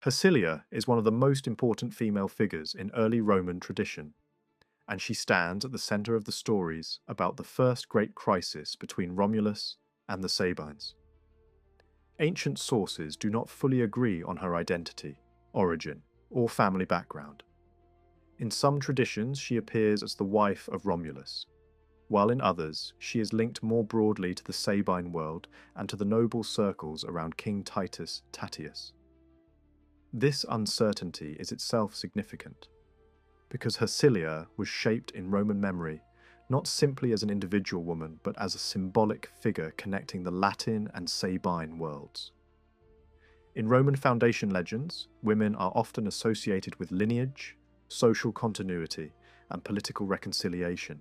Hersilia is one of the most important female figures in early Roman tradition, and she stands at the centre of the stories about the first great crisis between Romulus and the Sabines. Ancient sources do not fully agree on her identity, origin, or family background. In some traditions, she appears as the wife of Romulus, while in others, she is linked more broadly to the Sabine world and to the noble circles around King Titus Tatius. This uncertainty is itself significant, because Hersilia was shaped in Roman memory not simply as an individual woman, but as a symbolic figure connecting the Latin and Sabine worlds. In Roman foundation legends, women are often associated with lineage, social continuity, and political reconciliation,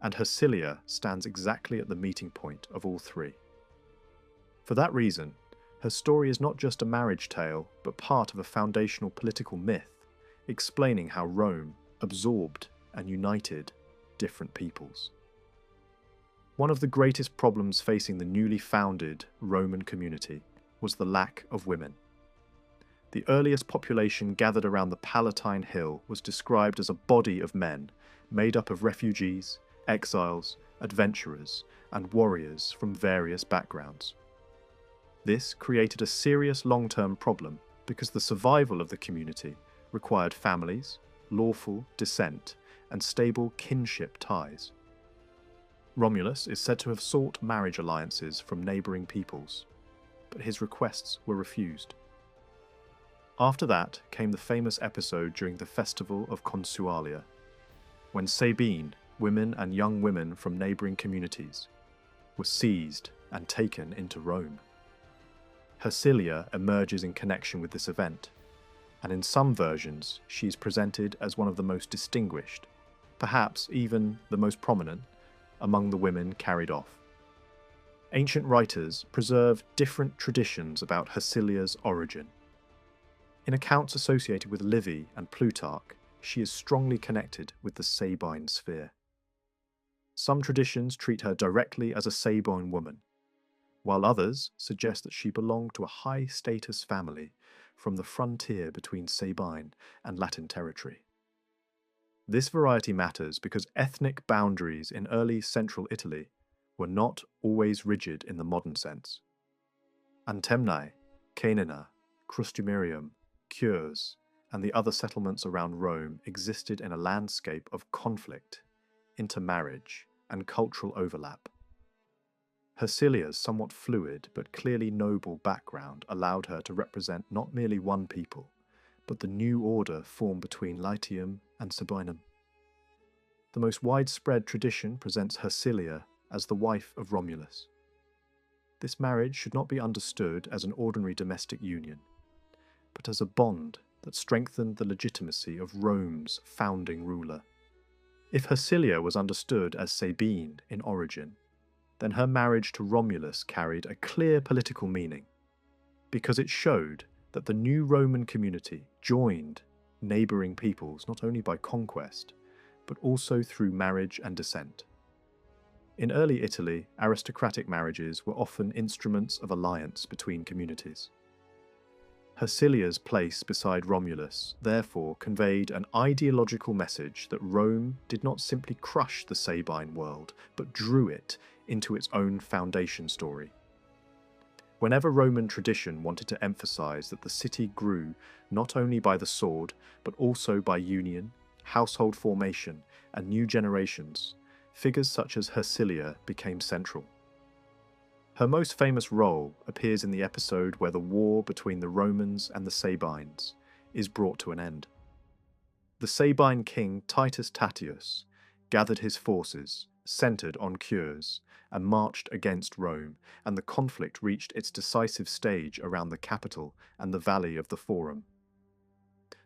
and Hersilia stands exactly at the meeting point of all three. For that reason, her story is not just a marriage tale, but part of a foundational political myth, explaining how Rome absorbed and united different peoples. One of the greatest problems facing the newly founded Roman community was the lack of women. The earliest population gathered around the Palatine Hill was described as a body of men made up of refugees, exiles, adventurers, and warriors from various backgrounds. This created a serious long-term problem because the survival of the community required families, lawful descent, and stable kinship ties. Romulus is said to have sought marriage alliances from neighbouring peoples, but his requests were refused. After that came the famous episode during the festival of Consualia, when Sabine, women and young women from neighbouring communities, were seized and taken into Rome. Hersilia emerges in connection with this event, and in some versions she is presented as one of the most distinguished, perhaps even the most prominent, among the women carried off. Ancient writers preserve different traditions about Hersilia's origin. In accounts associated with Livy and Plutarch, she is strongly connected with the Sabine sphere. Some traditions treat her directly as a Sabine woman, while others suggest that she belonged to a high-status family from the frontier between Sabine and Latin territory. This variety matters because ethnic boundaries in early central Italy were not always rigid in the modern sense. Antemnae, Caenina, Crustumerium, Cures, and the other settlements around Rome existed in a landscape of conflict, intermarriage, and cultural overlap. Hersilia's somewhat fluid but clearly noble background allowed her to represent not merely one people, but the new order formed between Latium and Sabinum. The most widespread tradition presents Hersilia as the wife of Romulus. This marriage should not be understood as an ordinary domestic union, but as a bond that strengthened the legitimacy of Rome's founding ruler. If Hersilia was understood as Sabine in origin, then her marriage to Romulus carried a clear political meaning, because it showed that the new Roman community joined neighbouring peoples not only by conquest, but also through marriage and descent. In early Italy, aristocratic marriages were often instruments of alliance between communities. Hersilia's place beside Romulus therefore conveyed an ideological message that Rome did not simply crush the Sabine world, but drew it into its own foundation story. Whenever Roman tradition wanted to emphasize that the city grew not only by the sword, but also by union, household formation, and new generations, figures such as Hersilia became central. Her most famous role appears in the episode where the war between the Romans and the Sabines is brought to an end. The Sabine king Titus Tatius gathered his forces, centered on Cures, and marched against Rome, and the conflict reached its decisive stage around the capital and the valley of the Forum.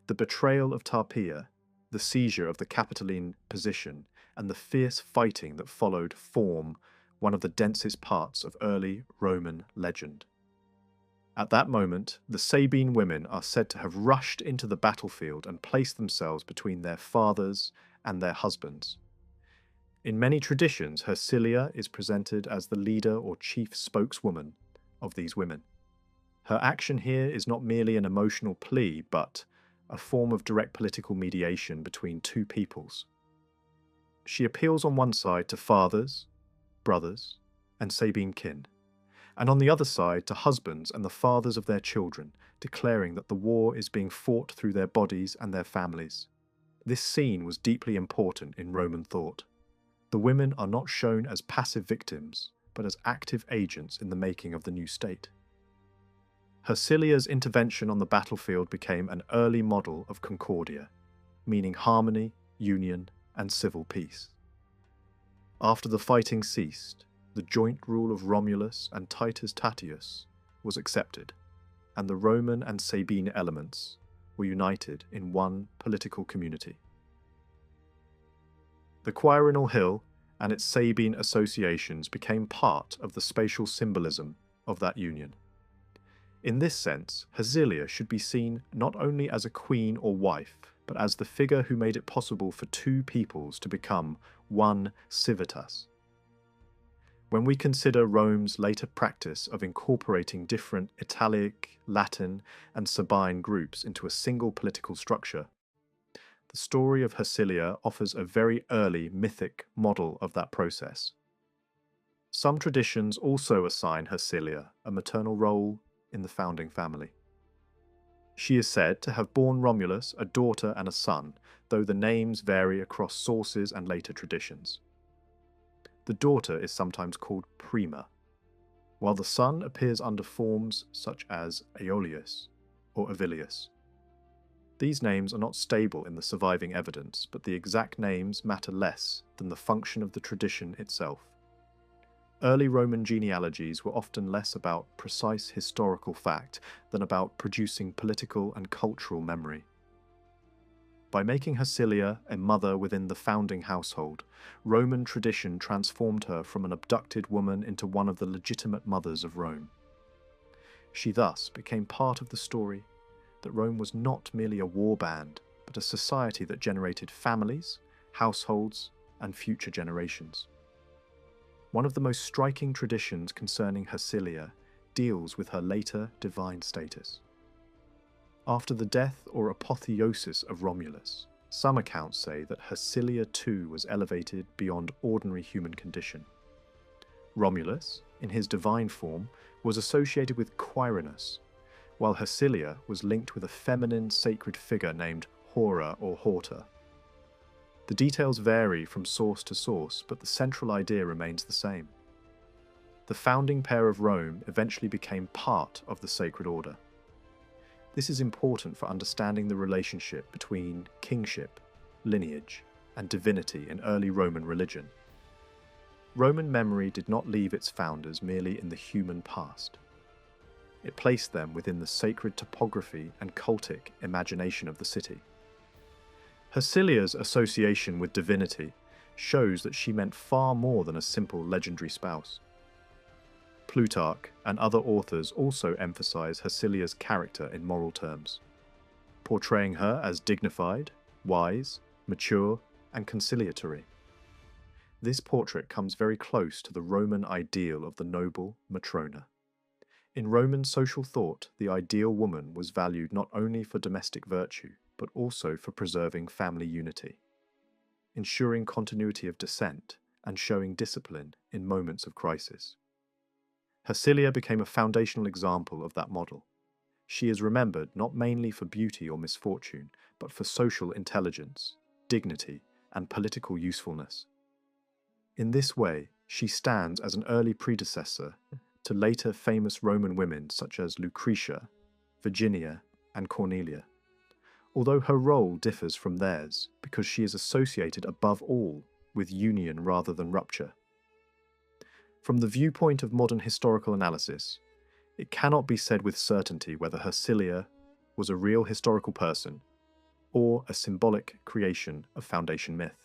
The betrayal of Tarpeia, the seizure of the Capitoline position, and the fierce fighting that followed form one of the densest parts of early Roman legend. At that moment, the Sabine women are said to have rushed into the battlefield and placed themselves between their fathers and their husbands. In many traditions, Hersilia is presented as the leader or chief spokeswoman of these women. Her action here is not merely an emotional plea, but a form of direct political mediation between two peoples. She appeals on one side to fathers, brothers, and Sabine kin, and on the other side to husbands and the fathers of their children, declaring that the war is being fought through their bodies and their families. This scene was deeply important in Roman thought. The women are not shown as passive victims, but as active agents in the making of the new state. Hersilia's intervention on the battlefield became an early model of concordia, meaning harmony, union, and civil peace. After the fighting ceased, the joint rule of Romulus and Titus Tatius was accepted, and the Roman and Sabine elements were united in one political community. The Quirinal Hill and its Sabine associations became part of the spatial symbolism of that union. In this sense, Hersilia should be seen not only as a queen or wife, but as the figure who made it possible for two peoples to become one civitas. When we consider Rome's later practice of incorporating different Italic, Latin, and Sabine groups into a single political structure, the story of Hersilia offers a very early mythic model of that process. Some traditions also assign Hersilia a maternal role in the founding family. She is said to have borne Romulus a daughter and a son, though the names vary across sources and later traditions. The daughter is sometimes called Prima, while the son appears under forms such as Aeolus or Avilius. These names are not stable in the surviving evidence, but the exact names matter less than the function of the tradition itself. Early Roman genealogies were often less about precise historical fact than about producing political and cultural memory. By making Hersilia a mother within the founding household, Roman tradition transformed her from an abducted woman into one of the legitimate mothers of Rome. She thus became part of the story that Rome was not merely a war band, but a society that generated families, households, and future generations. One of the most striking traditions concerning Hersilia deals with her later divine status. After the death or apotheosis of Romulus, some accounts say that Hersilia too was elevated beyond ordinary human condition. Romulus, in his divine form, was associated with Quirinus, while Hersilia was linked with a feminine sacred figure named Hora or Horta. The details vary from source to source, but the central idea remains the same. The founding pair of Rome eventually became part of the sacred order. This is important for understanding the relationship between kingship, lineage, and divinity in early Roman religion. Roman memory did not leave its founders merely in the human past. It placed them within the sacred topography and cultic imagination of the city. Hersilia's association with divinity shows that she meant far more than a simple legendary spouse. Plutarch and other authors also emphasize Hersilia's character in moral terms, portraying her as dignified, wise, mature, and conciliatory. This portrait comes very close to the Roman ideal of the noble matrona. In Roman social thought, the ideal woman was valued not only for domestic virtue, but also for preserving family unity, ensuring continuity of descent, and showing discipline in moments of crisis. Hersilia became a foundational example of that model. She is remembered not mainly for beauty or misfortune, but for social intelligence, dignity, and political usefulness. In this way, she stands as an early predecessor to later famous Roman women such as Lucretia, Virginia, and Cornelia, although her role differs from theirs because she is associated above all with union rather than rupture. From the viewpoint of modern historical analysis, it cannot be said with certainty whether Hersilia was a real historical person or a symbolic creation of foundation myth.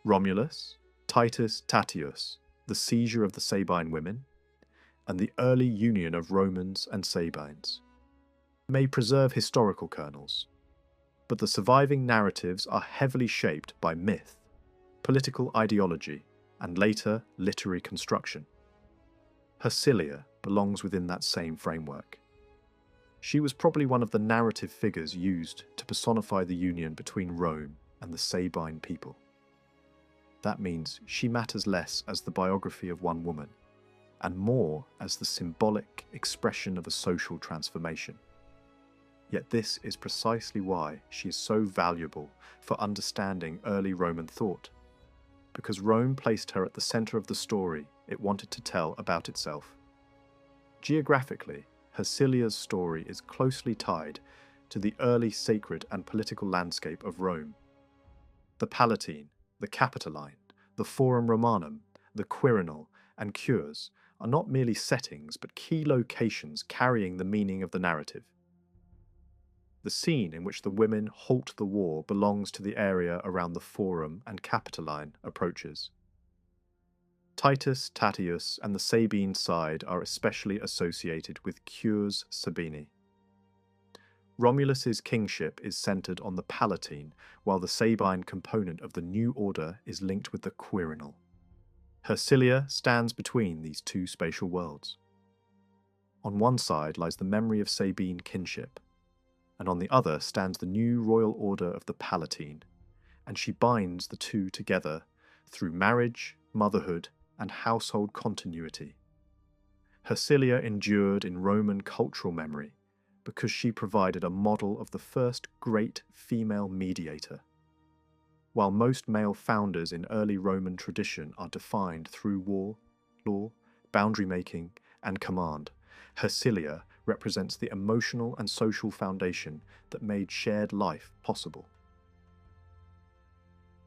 Romulus, Titus Tatius, the seizure of the Sabine women, and the early union of Romans and Sabines may preserve historical kernels, but the surviving narratives are heavily shaped by myth, political ideology, and later literary construction. Hersilia, belongs within that same framework. She was probably one of the narrative figures used to personify the union between Rome and the Sabine people. That means she matters less as the biography of one woman, and more as the symbolic expression of a social transformation. Yet this is precisely why she is so valuable for understanding early Roman thought, because Rome placed her at the center of the story it wanted to tell about itself. Geographically, Hersilia's story is closely tied to the early sacred and political landscape of Rome. The Palatine, the Capitoline, the Forum Romanum, the Quirinal, and Cures are not merely settings but key locations carrying the meaning of the narrative. The scene in which the women halt the war belongs to the area around the Forum and Capitoline approaches. Titus, Tatius, and the Sabine side are especially associated with Cures Sabine. Romulus's kingship is centered on the Palatine, while the Sabine component of the new order is linked with the Quirinal. Hersilia stands between these two spatial worlds. On one side lies the memory of Sabine kinship, and on the other stands the new royal order of the Palatine, and she binds the two together through marriage, motherhood, and household continuity. Hersilia endured in Roman cultural memory because she provided a model of the first great female mediator. While most male founders in early Roman tradition are defined through war, law, boundary making, and command, Hersilia represents the emotional and social foundation that made shared life possible.